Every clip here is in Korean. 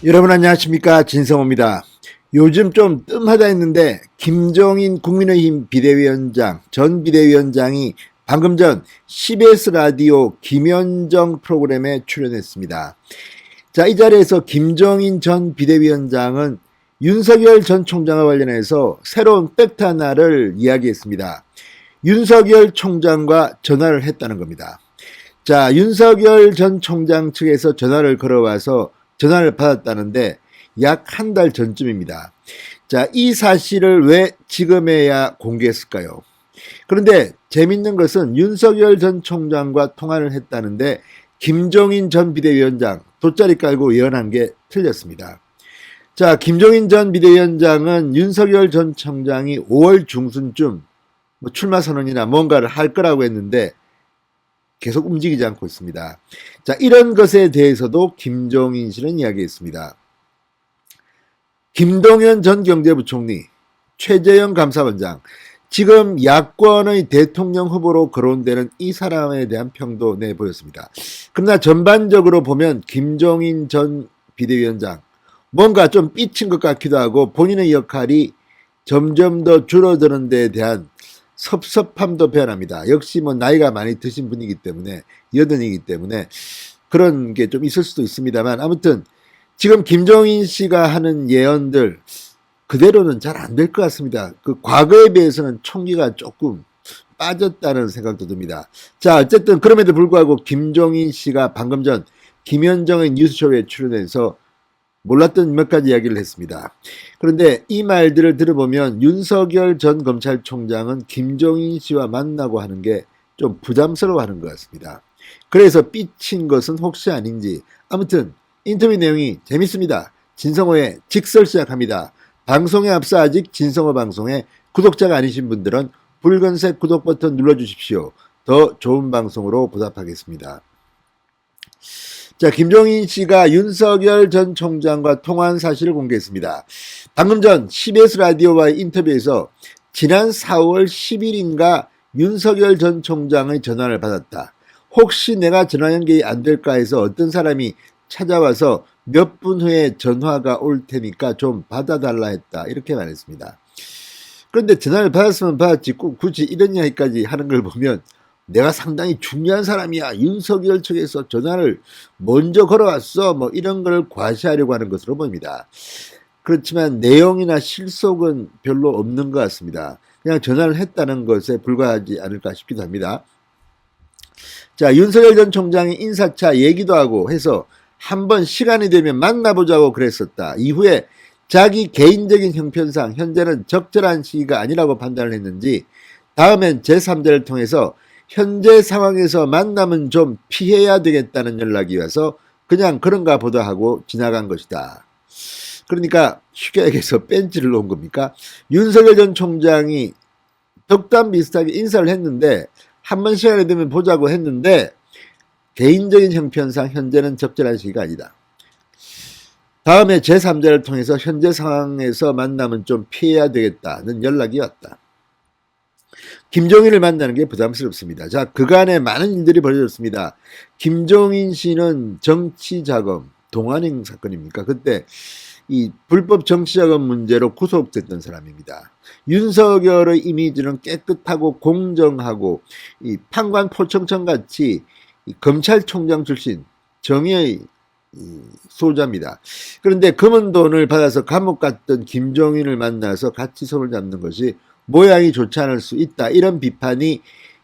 여러분 안녕하십니까, 진성호입니다. 요즘 좀 뜸하다 했는데 김종인 국민의힘 비대위원장, 전 비대위원장이 방금 전 CBS 라디오 김현정 프로그램에 출연했습니다. 자, 이 자리에서 김종인 전 비대위원장은 윤석열 전 총장과 관련해서 새로운 팩트 하나를 이야기했습니다. 윤석열 총장과 전화를 했다는 겁니다. 자, 윤석열 전 총장 측에서 전화를 걸어와서 전화를 받았다는데 약 한 달 전쯤입니다. 자, 이 사실을 왜 지금에야 공개했을까요? 그런데 재밌는 것은 윤석열 전 총장과 통화를 했다는데 김종인 전 비대위원장 돗자리 깔고 예언한 게 틀렸습니다. 자, 김종인 전 비대위원장은 윤석열 전 총장이 5월 중순쯤 출마 선언이나 뭔가를 할 거라고 했는데 계속 움직이지 않고 있습니다. 자, 이런 것에 대해서도 김종인 씨는 이야기했습니다. 김동연 전 경제부총리, 최재형 감사원장, 지금 야권의 대통령 후보로 거론되는 이 사람에 대한 평도 내보였습니다. 그러나 전반적으로 보면 김종인 전 비대위원장 뭔가 좀 삐친 것 같기도 하고 본인의 역할이 점점 더 줄어드는 데에 대한 섭섭함도 표현합니다. 역시 뭐 나이가 많이 드신 분이기 때문에, 여든이기 때문에 그런 게 좀 있을 수도 있습니다만, 아무튼 지금 김종인 씨가 하는 예언들 그대로는 잘 안 될 것 같습니다. 그 과거에 비해서는 총기가 조금 빠졌다는 생각도 듭니다. 자, 어쨌든 그럼에도 불구하고 김종인 씨가 방금 전 김현정의 뉴스쇼에 출연해서 몰랐던 몇 가지 이야기를 했습니다. 그런데 이 말들을 들어보면 윤석열 전 검찰총장은 김종인 씨와 만나고 하는 게 좀 부담스러워하는 것 같습니다. 그래서 삐친 것은 혹시 아닌지. 아무튼 인터뷰 내용이 재밌습니다. 진성호의 직설 시작합니다. 방송에 앞서 아직 진성호 방송에 구독자가 아니신 분들은 붉은색 구독 버튼 눌러주십시오. 더 좋은 방송으로 보답하겠습니다. 자, 김종인 씨가 윤석열 전 총장과 통화한 사실을 공개했습니다. 방금 전 CBS 라디오와의 인터뷰에서 지난 4월 10일인가 윤석열 전 총장의 전화를 받았다. 혹시 내가 전화 연결이 안 될까 해서 어떤 사람이 찾아와서 몇 분 후에 전화가 올 테니까 좀 받아달라 했다. 이렇게 말했습니다. 그런데 전화를 받았으면 받았지 꼭 굳이 이런 이야기까지 하는 걸 보면 내가 상당히 중요한 사람이야. 윤석열 측에서 전화를 먼저 걸어왔어. 뭐 이런 걸 과시하려고 하는 것으로 보입니다. 그렇지만 내용이나 실속은 별로 없는 것 같습니다. 그냥 전화를 했다는 것에 불과하지 않을까 싶기도 합니다. 자, 윤석열 전 총장이 인사차 얘기도 하고 해서 한번 시간이 되면 만나보자고 그랬었다. 이후에 자기 개인적인 형편상 현재는 적절한 시기가 아니라고 판단을 했는지 다음엔 제3자를 통해서 현재 상황에서 만남은 좀 피해야 되겠다는 연락이 와서 그냥 그런가 보다 하고 지나간 것이다. 그러니까 쉽게 얘기해서 벤치를 놓은 겁니까? 윤석열 전 총장이 덕담 비슷하게 인사를 했는데 한번 시간이 되면 보자고 했는데 개인적인 형편상 현재는 적절한 시기가 아니다. 다음에 제3자를 통해서 현재 상황에서 만남은 좀 피해야 되겠다는 연락이 왔다. 김종인을 만나는 게 부담스럽습니다. 자, 그간에 많은 일들이 벌어졌습니다. 김종인 씨는 정치자금, 동안행 사건입니까? 그때 이 불법 정치자금 문제로 구속됐던 사람입니다. 윤석열의 이미지는 깨끗하고 공정하고 이 판관포청천 같이 이 검찰총장 출신 정의의 소자입니다. 그런데 검은 돈을 받아서 감옥 갔던 김종인을 만나서 같이 손을 잡는 것이 모양이 좋지 않을 수 있다. 이런 비판이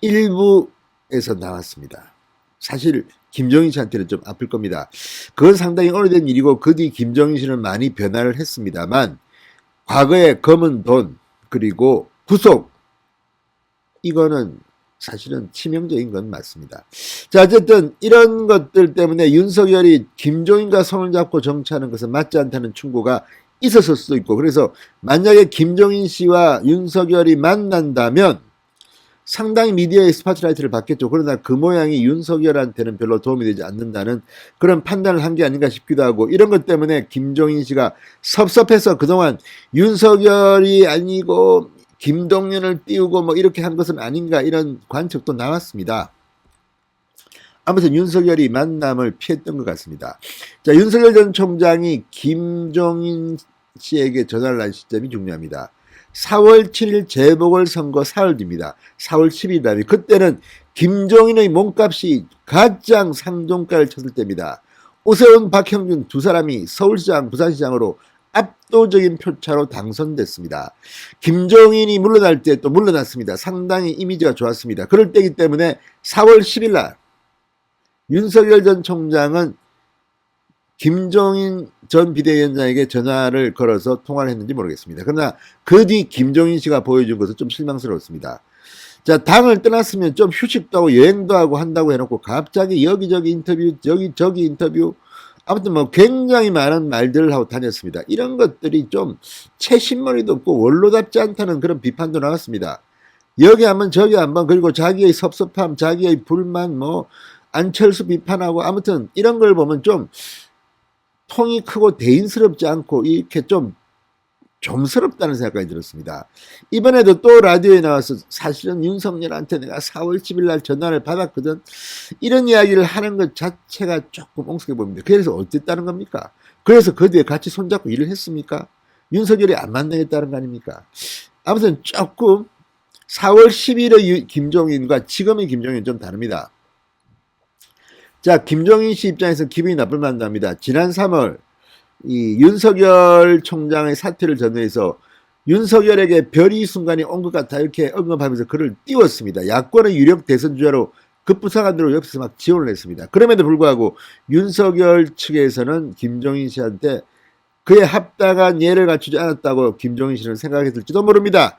일부에서 나왔습니다. 사실 김종인 씨한테는 좀 아플 겁니다. 그건 상당히 오래된 일이고 그 뒤 김종인 씨는 많이 변화를 했습니다만 과거의 검은 돈 그리고 구속 이거는 사실은 치명적인 건 맞습니다. 자, 어쨌든 이런 것들 때문에 윤석열이 김종인과 손을 잡고 정치하는 것은 맞지 않다는 충고가 있었을 수도 있고, 그래서 만약에 김종인 씨와 윤석열이 만난다면 상당히 미디어의 스포트라이트를 받겠죠. 그러나 그 모양이 윤석열한테는 별로 도움이 되지 않는다는 그런 판단을 한 게 아닌가 싶기도 하고, 이런 것 때문에 김종인 씨가 섭섭해서 그동안 윤석열이 아니고 김동연을 띄우고 뭐 이렇게 한 것은 아닌가 이런 관측도 나왔습니다. 아무튼 윤석열이 만남을 피했던 것 같습니다. 자, 윤석열 전 총장이 김종인 씨에게 전화를 한 시점이 중요합니다. 4월 7일 재보궐선거 사흘 뒤입니다. 4월 10일 다음에 그때는 김종인의 몸값이 가장 상종가를 쳤을 때입니다. 오세훈, 박형준 두 사람이 서울시장, 부산시장으로 압도적인 표차로 당선됐습니다. 김종인이 물러날 때 또 물러났습니다. 상당히 이미지가 좋았습니다. 그럴 때이기 때문에 4월 10일 날 윤석열 전 총장은 김종인 전 비대위원장에게 전화를 걸어서 통화를 했는지 모르겠습니다. 그러나 그 뒤 김종인 씨가 보여준 것은 좀 실망스러웠습니다. 자, 당을 떠났으면 좀 휴식도 하고 여행도 하고 한다고 해놓고 갑자기 여기저기 인터뷰, 여기저기 인터뷰, 아무튼 뭐 굉장히 많은 말들을 하고 다녔습니다. 이런 것들이 좀 채신머리도 없고 원로답지 않다는 그런 비판도 나왔습니다. 여기 한번 저기 한번, 그리고 자기의 섭섭함, 자기의 불만, 뭐 안철수 비판하고, 아무튼 이런 걸 보면 좀 통이 크고 대인스럽지 않고 이렇게 좀 좀스럽다는 생각이 들었습니다. 이번에도 또 라디오에 나와서 사실은 윤석열한테 내가 4월 10일 날 전화를 받았거든, 이런 이야기를 하는 것 자체가 조금 엉성해 보입니다. 그래서 어땠다는 겁니까? 그래서 그 뒤에 같이 손잡고 일을 했습니까? 윤석열이 안 만나겠다는 거 아닙니까? 아무튼 조금 4월 10일의 김종인과 지금의 김종인은 좀 다릅니다. 자, 김종인 씨 입장에서 기분이 나쁠 만도 합니다. 지난 3월 이 윤석열 총장의 사퇴를 전후해서 윤석열에게 별이 순간이 온 것 같아 이렇게 언급하면서 그를 띄웠습니다. 야권의 유력 대선 주자로 급부상한대로 옆에서 막 지원을 했습니다. 그럼에도 불구하고 윤석열 측에서는 김종인 씨한테 그에 합당한 예를 갖추지 않았다고 김종인 씨는 생각했을지도 모릅니다.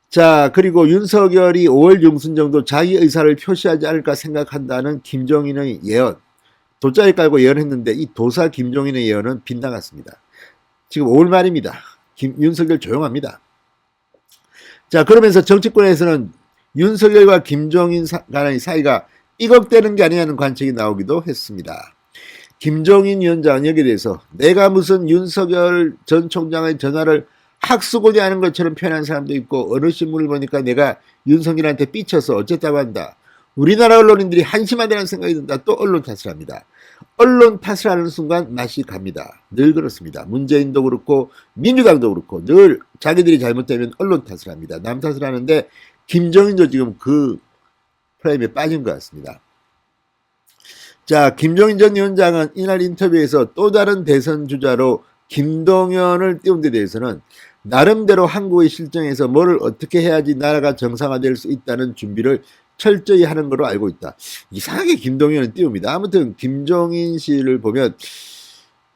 자, 그리고 윤석열이 5월 중순 정도 자기 의사를 표시하지 않을까 생각한다는 김종인의 예언, 돗자리 깔고 예언했는데 이 도사 김종인의 예언은 빗나갔습니다. 지금 5월 말입니다. 윤석열 조용합니다. 자, 그러면서 정치권에서는 윤석열과 김종인 간의 사이가 삐걱대는 게 아니냐는 관측이 나오기도 했습니다. 김종인 위원장은 여기에 대해서 내가 무슨 윤석열 전 총장의 전화를 학수고지 하는 것처럼 표현한 사람도 있고, 어느 신문을 보니까 내가 윤석열한테 삐쳐서 어쨌다고 한다. 우리나라 언론인들이 한심하다는 생각이 든다. 또 언론 탓을 합니다. 언론 탓을 하는 순간 맛이 갑니다. 늘 그렇습니다. 문재인도 그렇고 민주당도 그렇고 늘 자기들이 잘못되면 언론 탓을 합니다. 남 탓을 하는데 김종인도 지금 그 프레임에 빠진 것 같습니다. 자, 김종인 전 위원장은 이날 인터뷰에서 또 다른 대선 주자로 김동연을 띄운 데 대해서는 나름대로 한국의 실정에서 뭐를 어떻게 해야지 나라가 정상화될 수 있다는 준비를 철저히 하는 걸로 알고 있다. 이상하게 김동연은 띄웁니다. 아무튼 김종인 씨를 보면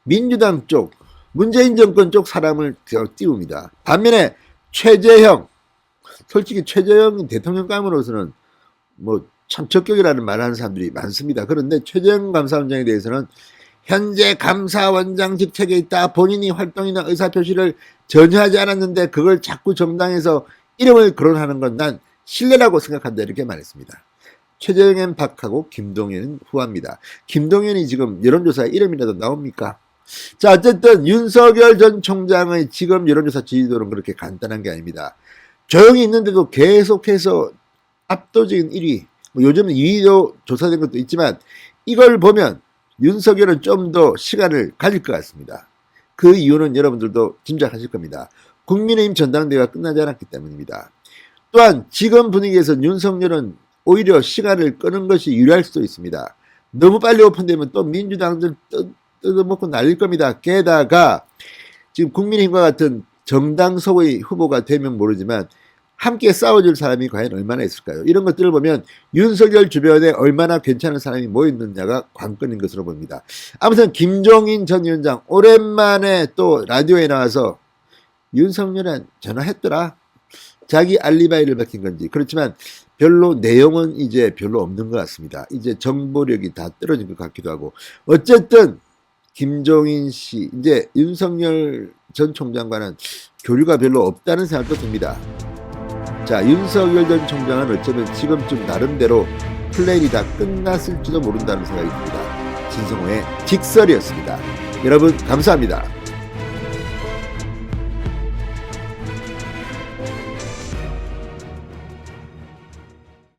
민주당 쪽, 문재인 정권 쪽 사람을 띄웁니다. 반면에 최재형, 솔직히 최재형 대통령감으로서는 뭐 참 적격이라는 말을 하는 사람들이 많습니다. 그런데 최재형 감사원장에 대해서는 현재 감사원장 직책에 있다, 본인이 활동이나 의사표시를 전혀 하지 않았는데 그걸 자꾸 정당에서 이름을 거론하는 건 난 신뢰라고 생각한다, 이렇게 말했습니다. 최재형은 박하고 김동연은 후합니다. 김동연이 지금 여론조사에 이름이라도 나옵니까? 자, 어쨌든 윤석열 전 총장의 지금 여론조사 지지도는 그렇게 간단한 게 아닙니다. 조용히 있는데도 계속해서 압도적인 1위, 뭐 요즘은 2위도 조사된 것도 있지만 이걸 보면 윤석열은 좀 더 시간을 가질 것 같습니다. 그 이유는 여러분들도 짐작하실 겁니다. 국민의힘 전당대회가 끝나지 않았기 때문입니다. 또한 지금 분위기에서 윤석열은 오히려 시간을 끄는 것이 유리할 수도 있습니다. 너무 빨리 오픈되면 또 민주당들 뜯어먹고 날릴 겁니다. 게다가 지금 국민의힘과 같은 정당 속의 후보가 되면 모르지만 함께 싸워줄 사람이 과연 얼마나 있을까요? 이런 것들을 보면 윤석열 주변에 얼마나 괜찮은 사람이 모였느냐가 관건인 것으로 봅니다. 아무튼 김종인 전 위원장 오랜만에 또 라디오에 나와서 윤석열은 전화했더라, 자기 알리바이를 밝힌 건지. 그렇지만 별로 내용은 이제 별로 없는 것 같습니다. 이제 정보력이 다 떨어진 것 같기도 하고. 어쨌든 김종인 씨, 이제 윤석열 전 총장과는 교류가 별로 없다는 생각도 듭니다. 자, 윤석열 전 총장은 어쩌면 지금쯤 나름대로 플랜이 다 끝났을지도 모른다는 생각이 듭니다. 진성호의 직설이었습니다. 여러분 감사합니다.